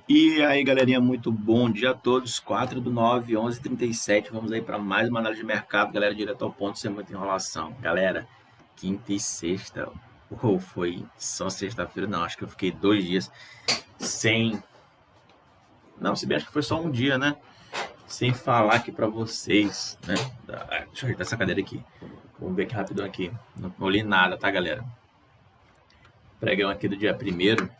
E aí, galerinha, muito bom dia a todos. 4/9, 11h37. Vamos aí para mais uma análise de mercado, galera, direto ao ponto, sem muita enrolação. Galera, quinta e sexta, ou foi só sexta-feira? Não, acho que eu fiquei 2 dias sem. Não, se bem, acho que foi só um dia, né? Sem falar aqui para vocês, né? Deixa eu ajeitar essa cadeira aqui. Vamos ver aqui rapidão aqui. Não li nada, tá, galera? Pregão aqui do dia 1º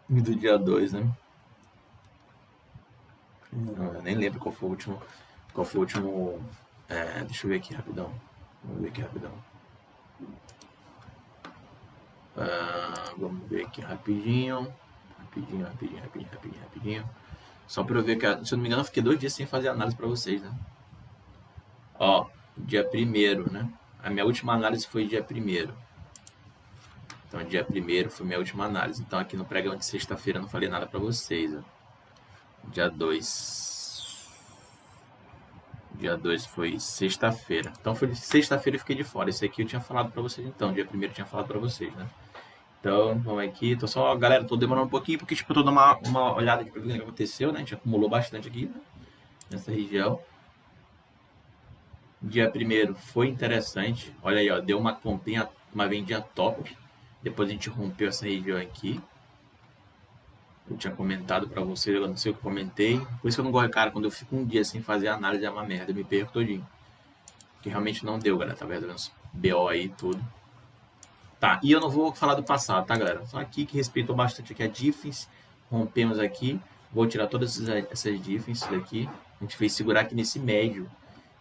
e do dia 2, né? Não, eu nem lembro qual foi o último. Qual foi o último. Deixa eu ver aqui rapidão. Vamos ver aqui rapidão. Vamos ver aqui rapidinho. Rapidinho. Só para eu ver que, se eu não me engano, eu fiquei 2 dias sem fazer análise para vocês, né? Ó, dia 1º, né? A minha última análise foi dia 1º. Então, dia 1º foi minha última análise. Então, aqui no pregão de sexta-feira eu não falei nada para vocês, ó. Dia 2. Dia 2 foi sexta-feira. Então, foi sexta-feira eu fiquei de fora. Esse aqui eu tinha falado para vocês, então. Dia 1º eu tinha falado para vocês, né? Então, vamos aqui. Tô só, galera, tô demorando um pouquinho, porque, tipo, eu tô dando uma olhada aqui pra ver o que aconteceu, né? A gente acumulou bastante aqui, né? Nessa região. Dia 1º foi interessante. Olha aí, ó. Deu uma comprinha, uma vendinha top. Depois a gente rompeu essa região aqui. Eu tinha comentado pra vocês, eu não sei o que eu comentei. Por isso que eu não gosto, cara, quando eu fico um dia sem fazer análise é uma merda, eu me perco todinho. Que realmente não deu, galera, tá vendo? Uns BO aí e tudo. Tá, e eu não vou falar do passado, tá, galera? Só aqui que respeitou bastante aqui a diffs. Rompemos aqui. Vou tirar todas essas diffs daqui. A gente fez segurar aqui nesse médio.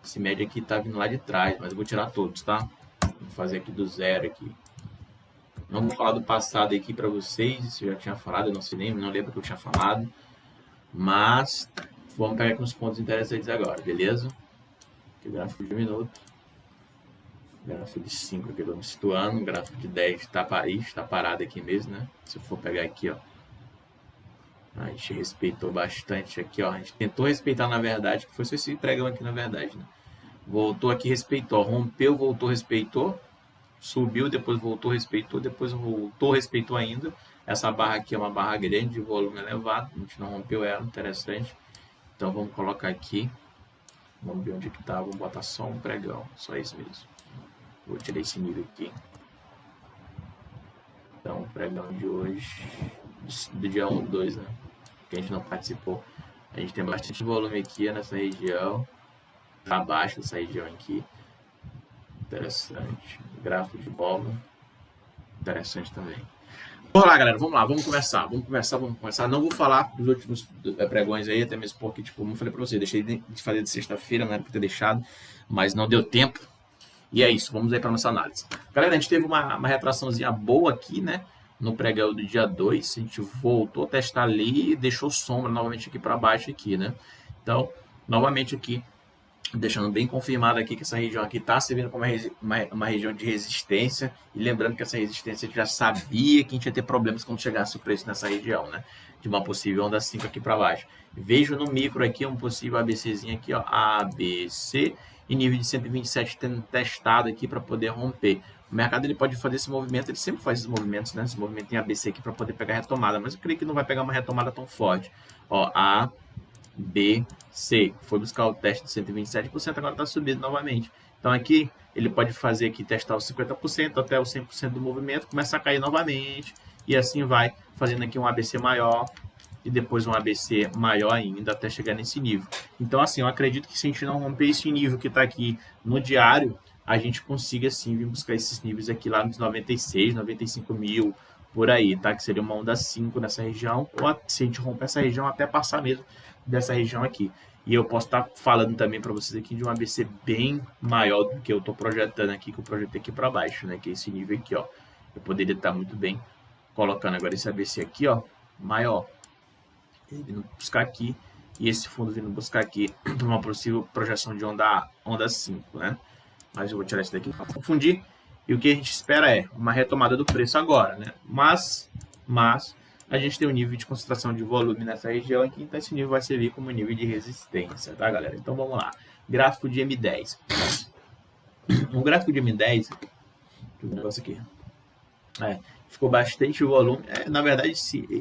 Esse médio aqui tá vindo lá de trás, mas eu vou tirar todos, tá? Vou fazer aqui do zero aqui. Não vou falar do passado aqui para vocês, se eu já tinha falado, eu não sei nem, não lembro o que eu tinha falado. Mas vamos pegar aqui uns pontos interessantes agora, beleza? Aqui o gráfico de minuto. Gráfico de 5 aqui, vamos situando. Gráfico de 10 está parado aqui mesmo, né? Se eu for pegar aqui, ó. A gente respeitou bastante aqui, ó. A gente tentou respeitar, na verdade, que foi só esse pregão aqui, na verdade, né? Voltou aqui, respeitou. Rompeu, voltou, respeitou. Subiu, depois voltou, respeitou. Depois voltou, respeitou ainda. Essa barra aqui é uma barra grande, de volume elevado. A gente não rompeu ela, interessante. Então, vamos colocar aqui. Vamos ver onde que tá. Vamos botar só um pregão. Só isso mesmo. Vou tirar esse nível aqui. Então, o pregão de hoje, do dia 1 e 2, né? Que a gente não participou. A gente tem bastante volume aqui nessa região. Abaixo dessa região aqui. Interessante. Gráfico de bola. Interessante também. Vamos lá, galera. Vamos lá. Vamos conversar. Não vou falar dos últimos pregões aí, até mesmo porque, tipo, como eu falei pra você, deixei de fazer de sexta-feira, não era pra ter deixado, mas não deu tempo. E é isso, vamos aí para nossa análise. Galera, a gente teve uma retraçãozinha boa aqui, né? No pregão do dia 2, a gente voltou a testar ali e deixou sombra novamente aqui para baixo aqui, né? Então, novamente aqui, deixando bem confirmado aqui que essa região aqui está servindo como uma região de resistência. E lembrando que essa resistência a gente já sabia que a gente ia ter problemas quando chegasse o preço nessa região, né? De uma possível onda 5 aqui para baixo. Vejo no micro aqui um possível ABCzinho aqui, ó, ABC, e nível de 127 tendo testado aqui para poder romper. O mercado ele pode fazer esse movimento, ele sempre faz esses movimentos, né? Esse movimento em ABC aqui para poder pegar a retomada, mas eu creio que não vai pegar uma retomada tão forte. Ó, A, B, C, foi buscar o teste de 127%, agora está subindo novamente. Então aqui ele pode fazer aqui, testar os 50% até os 100% do movimento, começa a cair novamente, e assim vai, fazendo aqui um ABC maior, e depois um ABC maior ainda, até chegar nesse nível. Então assim, eu acredito que se a gente não romper esse nível que está aqui no diário, a gente consiga sim vir buscar esses níveis aqui lá nos 96, 95 mil, por aí, tá? Que seria uma onda 5 nessa região, ou se a gente romper essa região, até passar mesmo dessa região aqui. E eu posso estar falando também para vocês aqui de um ABC bem maior do que eu estou projetando aqui, que eu projetei aqui para baixo, né? Que é esse nível aqui, ó. Eu poderia estar muito bem colocando agora esse ABC aqui, ó, maior. Ele vindo buscar aqui e esse fundo vindo buscar aqui para uma possível projeção de onda 5, né? Mas eu vou tirar isso daqui para confundir. E o que a gente espera é uma retomada do preço agora, né? Mas a gente tem um nível de concentração de volume nessa região aqui, então esse nível vai servir como nível de resistência, tá, galera? Então vamos lá. Gráfico de M10. O gráfico de M10, deixa eu ver um negócio aqui. ficou bastante volume. Na verdade,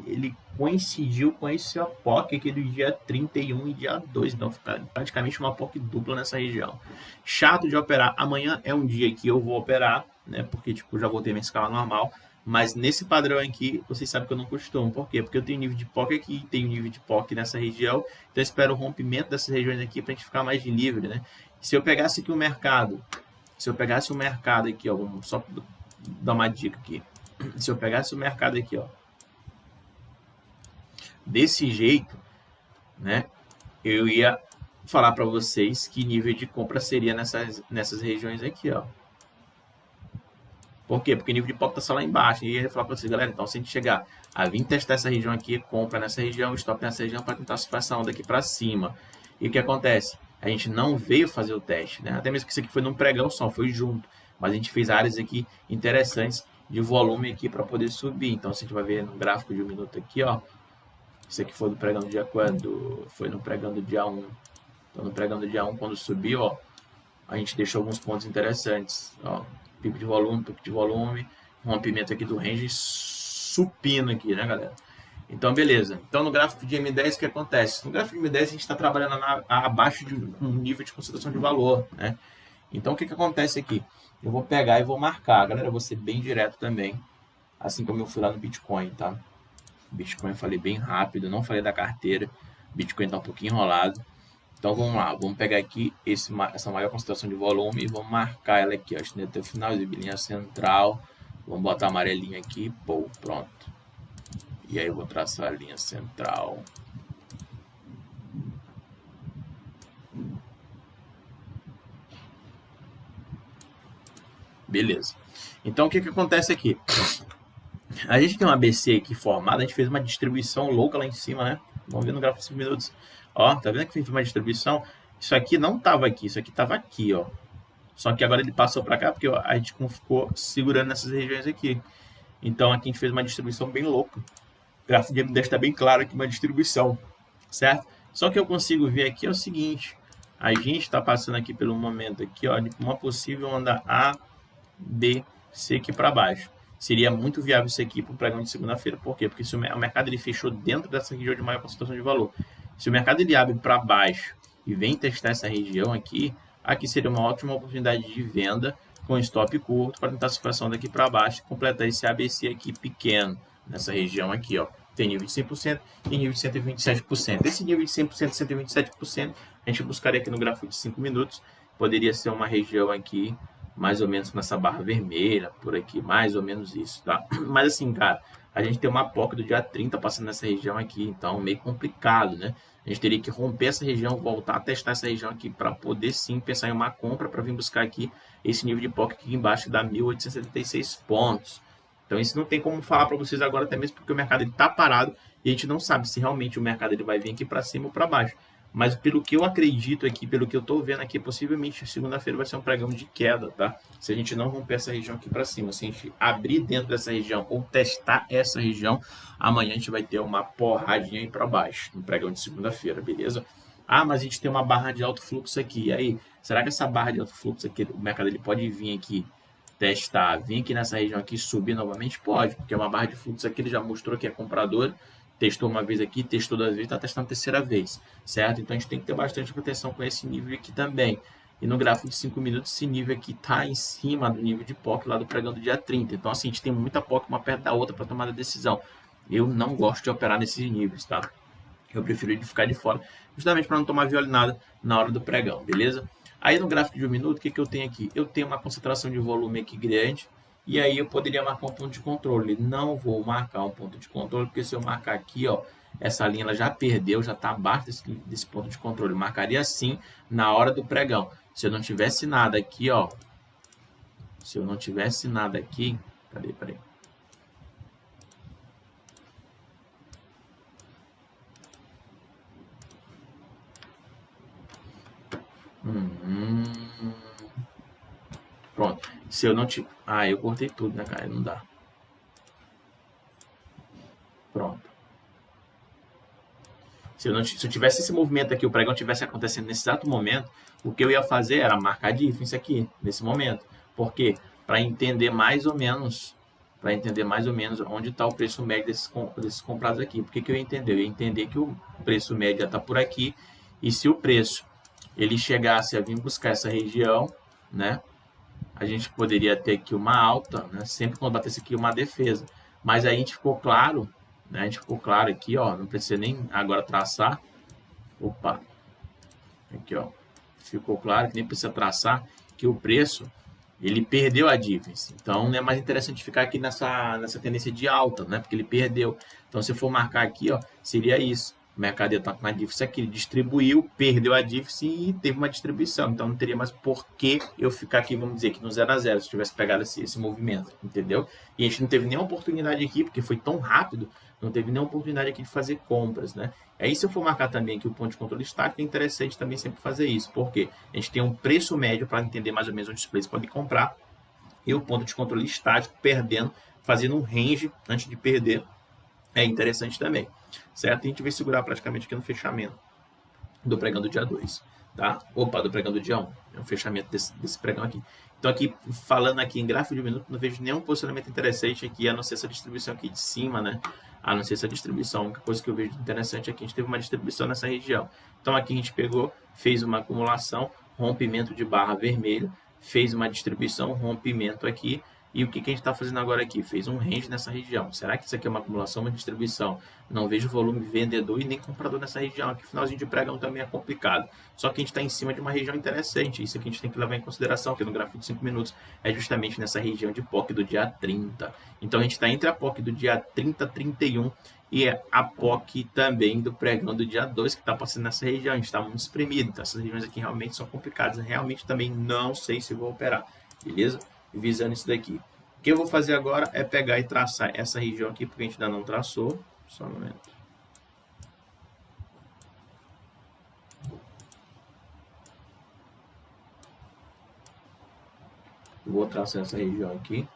ele coincidiu com esse POC aqui do dia 31 e dia 2, então fica praticamente uma POC dupla nessa região. Chato de operar. Amanhã é um dia que eu vou operar, né? Porque tipo, já vou ter minha escala normal. Mas nesse padrão aqui, vocês sabem que eu não costumo. Por quê? Porque eu tenho nível de POC aqui, tenho nível de POC nessa região. Então eu espero o rompimento dessas regiões aqui para a gente ficar mais livre, né? Se eu pegasse aqui o mercado, aqui, ó, vamos só dar uma dica aqui. Se eu pegasse o mercado aqui, ó, desse jeito, né, eu ia falar para vocês que nível de compra seria nessas regiões aqui, ó. Por quê? Porque o nível de POC está só lá embaixo. E eu ia falar para vocês, galera, então se a gente chegar a vir testar essa região aqui, compra nessa região, stop nessa região para tentar surfar essa onda aqui para cima. E o que acontece? A gente não veio fazer o teste, né? Até mesmo que isso aqui foi num pregão só, foi junto. Mas a gente fez áreas aqui interessantes de volume aqui para poder subir. Então, se a gente vai ver no gráfico de 1 minuto aqui, ó. Isso aqui foi no pregão do dia quando? Foi no pregão do dia 1. Então, no pregão do dia 1, quando subiu, ó, a gente deixou alguns pontos interessantes, ó. Pico de volume, rompimento aqui do range supino aqui, né, galera? Então, beleza. Então, no gráfico de M10, o que acontece? No gráfico de M10, a gente está trabalhando abaixo de um nível de concentração de valor, né? Então, o que acontece aqui? Eu vou pegar e vou marcar. Galera, eu vou ser bem direto também, assim como eu fui lá no Bitcoin, tá? Bitcoin eu falei bem rápido, não falei da carteira. Bitcoin tá um pouquinho enrolado. Então, vamos lá. Vamos pegar aqui essa maior concentração de volume e vamos marcar ela aqui, ó. Até o final, exibir linha central. Vamos botar amarelinho aqui. Pô, pronto. E aí eu vou traçar a linha central. Beleza. Então, o que acontece aqui? A gente tem uma ABC aqui formada, a gente fez uma distribuição louca lá em cima, né? Vamos ver no gráfico de 5 minutos. Ó, tá vendo que fez uma distribuição? Isso aqui não tava aqui, isso aqui tava aqui, ó. Só que agora ele passou para cá, porque a gente ficou segurando nessas regiões aqui. Então, aqui a gente fez uma distribuição bem louca. O gráfico de M10 está bem claro aqui, uma distribuição, certo? Só que eu consigo ver aqui é o seguinte, a gente está passando aqui pelo momento aqui, ó, de uma possível onda A, B, C aqui para baixo. Seria muito viável isso aqui para o pregão de segunda-feira. Por quê? Porque se o mercado ele fechou dentro dessa região de maior concentração de valor, se o mercado ele abre para baixo e vem testar essa região aqui, aqui seria uma ótima oportunidade de venda com stop curto para tentar a situação daqui para baixo e completar esse ABC aqui pequeno nessa região aqui, ó. Tem nível de 100% e nível de 127%. Esse nível de 100% e 127% a gente buscaria aqui no gráfico de 5 minutos. Poderia ser uma região aqui mais ou menos nessa barra vermelha, por aqui, mais ou menos isso, tá? Mas assim, cara, a gente tem uma POC do dia 30 passando nessa região aqui, então meio complicado, né? A gente teria que romper essa região, voltar a testar essa região aqui para poder sim pensar em uma compra para vir buscar aqui esse nível de POC aqui embaixo da 1.876 pontos. Então isso não tem como falar para vocês agora, até mesmo porque o mercado está parado e a gente não sabe se realmente o mercado ele vai vir aqui para cima ou para baixo. Mas pelo que eu acredito aqui, pelo que eu estou vendo aqui, possivelmente segunda-feira vai ser um pregão de queda, tá? Se a gente não romper essa região aqui para cima, se a gente abrir dentro dessa região ou testar essa região, amanhã a gente vai ter uma porradinha aí para baixo, no pregão de segunda-feira, beleza? Ah, mas a gente tem uma barra de alto fluxo aqui. E aí, será que essa barra de alto fluxo aqui, o mercado ele pode vir aqui testar, vir aqui nessa região aqui subir novamente? Pode, porque uma barra de fluxo aqui ele já mostrou que é comprador. Testou uma vez aqui, testou 2 vezes, está testando a terceira vez, certo? Então a gente tem que ter bastante proteção com esse nível aqui também. E no gráfico de 5 minutos, esse nível aqui está em cima do nível de POC lá do pregão do dia 30. Então assim, a gente tem muita POC uma perto da outra para tomar a decisão. Eu não gosto de operar nesses níveis, tá? Eu prefiro ficar de fora, justamente para não tomar violinada na hora do pregão, beleza? Aí no gráfico de 1 minuto, o que eu tenho aqui? Eu tenho uma concentração de volume aqui grande. E aí eu poderia marcar um ponto de controle. Não vou marcar um ponto de controle, porque se eu marcar aqui, ó, essa linha ela já perdeu, já está abaixo desse ponto de controle. Marcaria assim na hora do pregão. Se eu não tivesse nada aqui, ó. Se eu não tivesse nada aqui. Peraí. Pronto. Se eu não tiver... Ah, eu cortei tudo, né, cara? Não dá. Pronto. Se eu tivesse esse movimento aqui, o pregão tivesse acontecendo nesse exato momento, o que eu ia fazer era marcar difference aqui, nesse momento. Por quê? Para entender mais ou menos para entender mais ou menos onde está o preço médio desses comprados aqui. Por que eu ia entender? Eu ia entender que o preço médio está por aqui, e se o preço ele chegasse a vir buscar essa região, né, a gente poderia ter aqui uma alta, né, sempre quando batesse aqui uma defesa. Mas aí a gente ficou claro, né, a gente ficou claro aqui, ó, não precisa nem agora traçar. Opa, aqui, ó, ficou claro que nem precisa traçar que o preço ele perdeu a difference. Então, não é mais interessante ficar aqui nessa tendência de alta, né? Porque ele perdeu. Então, se eu for marcar aqui, ó, seria isso. O mercado está com a difference aqui, ele distribuiu, perdeu a difference e teve uma distribuição. Então, não teria mais por que eu ficar aqui, vamos dizer, aqui no 0 a 0, se tivesse pegado esse movimento, entendeu? E a gente não teve nenhuma oportunidade aqui, porque foi tão rápido, não teve nenhuma oportunidade aqui de fazer compras, né? Aí, se eu for marcar também aqui o ponto de controle estático, é interessante também sempre fazer isso, porque a gente tem um preço médio para entender mais ou menos onde os players podem comprar, e o ponto de controle estático perdendo, fazendo um range antes de perder, é interessante também, certo? E a gente vai segurar praticamente aqui no fechamento do pregão do dia 2, tá? Opa, do pregão do dia 1, é o fechamento desse pregão aqui. Então aqui, falando aqui em gráfico de minuto, não vejo nenhum posicionamento interessante aqui, a não ser essa distribuição aqui de cima, né? A não ser essa distribuição, a única coisa que eu vejo interessante aqui, a gente teve uma distribuição nessa região. Então aqui a gente pegou, fez uma acumulação, rompimento de barra vermelho, fez uma distribuição, rompimento aqui, e o que a gente está fazendo agora aqui? Fez um range nessa região. Será que isso aqui é uma acumulação, uma distribuição? Não vejo volume vendedor e nem comprador nessa região. Aqui, finalzinho de pregão também é complicado. Só que a gente está em cima de uma região interessante. Isso aqui a gente tem que levar em consideração, porque no gráfico de 5 minutos é justamente nessa região de POC do dia 30. Então, a gente está entre a POC do dia 30 e 31 e é a POC também do pregão do dia 2 que está passando nessa região. A gente está muito espremido. Então, essas regiões aqui realmente são complicadas. Realmente também não sei se vou operar. Beleza? Visando isso daqui. O que eu vou fazer agora é pegar e traçar essa região aqui, porque a gente ainda não traçou. Só um momento. Vou traçar essa região aqui.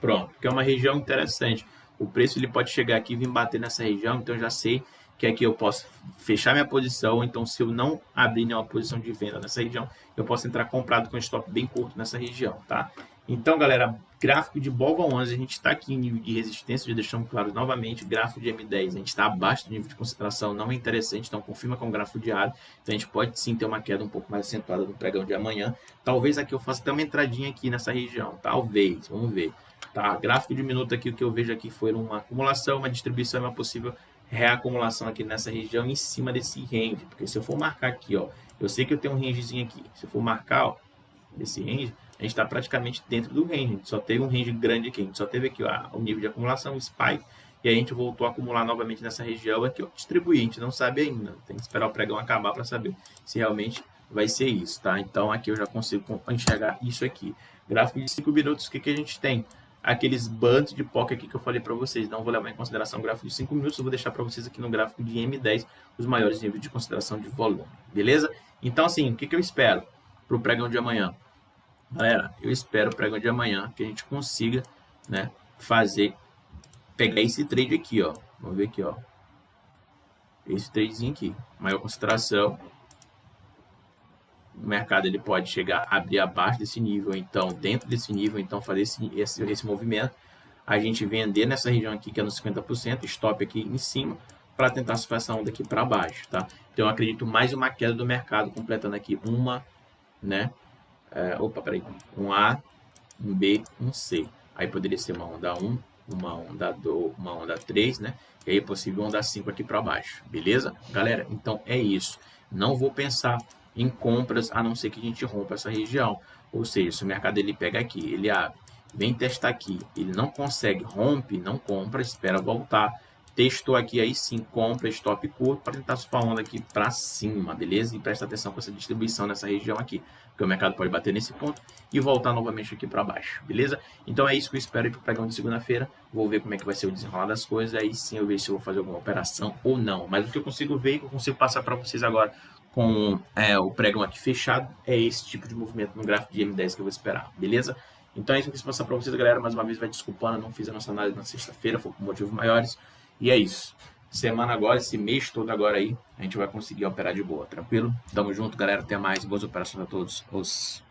Pronto, que é uma região interessante. O preço ele pode chegar aqui e vir bater nessa região, então eu já sei que aqui eu posso fechar minha posição, então se eu não abrir nenhuma posição de venda nessa região, eu posso entrar comprado com stop bem curto nessa região, tá? Então, galera, gráfico de Bova 11, a gente está aqui em nível de resistência, já deixamos claro novamente, gráfico de M10, a gente está abaixo do nível de concentração, não é interessante, então confirma com o gráfico diário, então a gente pode sim ter uma queda um pouco mais acentuada no pregão de amanhã, talvez aqui eu faça até uma entradinha aqui nessa região, talvez, vamos ver. Tá, gráfico de minuto aqui, o que eu vejo aqui foi uma acumulação, uma distribuição e uma possível reacumulação aqui nessa região em cima desse range, porque se eu for marcar aqui, ó, eu sei que eu tenho um rangezinho aqui, se eu for marcar, ó, esse range, a gente está praticamente dentro do range, a gente só teve um range grande aqui, a gente só teve aqui, ó, o nível de acumulação, o spike, e aí a gente voltou a acumular novamente nessa região aqui, ó, distribuir, a gente não sabe ainda, tem que esperar o pregão acabar para saber se realmente vai ser isso, tá? Então aqui eu já consigo enxergar isso aqui. Gráfico de 5 minutos, o que que a gente tem? Aqueles bandos de POC aqui que eu falei para vocês. Não vou levar em consideração o gráfico de 5 minutos, eu vou deixar para vocês aqui no gráfico de M10 os maiores níveis de consideração de volume, beleza? Então, assim, o que eu espero para o pregão de amanhã? Galera, eu espero o pregão de amanhã que a gente consiga, né, pegar esse trade aqui, ó. Vamos ver aqui, ó. Esse tradezinho aqui, maior concentração. O mercado ele pode chegar a abrir abaixo desse nível, então dentro desse nível, então fazer esse movimento, a gente vender nessa região aqui que é no 50%, stop aqui em cima, para tentar surfar essa onda aqui para baixo, tá? Então eu acredito mais uma queda do mercado, completando aqui uma, né? Um A, um B, um C. Aí poderia ser uma onda 1, uma onda 2, uma onda 3, né? E aí possível onda 5 aqui para baixo, beleza? Galera, então é isso. Não vou pensar em compras, a não ser que a gente rompa essa região. Ou seja, se o mercado ele pega aqui, ele abre, vem testar aqui, ele não consegue, rompe, não compra, espera voltar. Testou aqui, aí sim, compra, stop curto, para tentar surfar onda aqui para cima, beleza? E presta atenção com essa distribuição nessa região aqui, porque o mercado pode bater nesse ponto e voltar novamente aqui para baixo, beleza? Então é isso que eu espero aí para o pregão de segunda-feira. Vou ver como é que vai ser o desenrolar das coisas, aí sim eu vejo se eu vou fazer alguma operação ou não. Mas o que eu consigo ver e que eu consigo passar para vocês agora com o pregão aqui fechado, é esse tipo de movimento no gráfico de M10 que eu vou esperar, beleza? Então é isso que eu quis passar para vocês, galera. Mais uma vez, vai desculpando, não fiz a nossa análise na sexta-feira, foi por motivos maiores. E é isso. semana agora, esse mês todo agora aí, a gente vai conseguir operar de boa, tranquilo? Tamo junto, galera. Até mais. Boas operações a todos. Os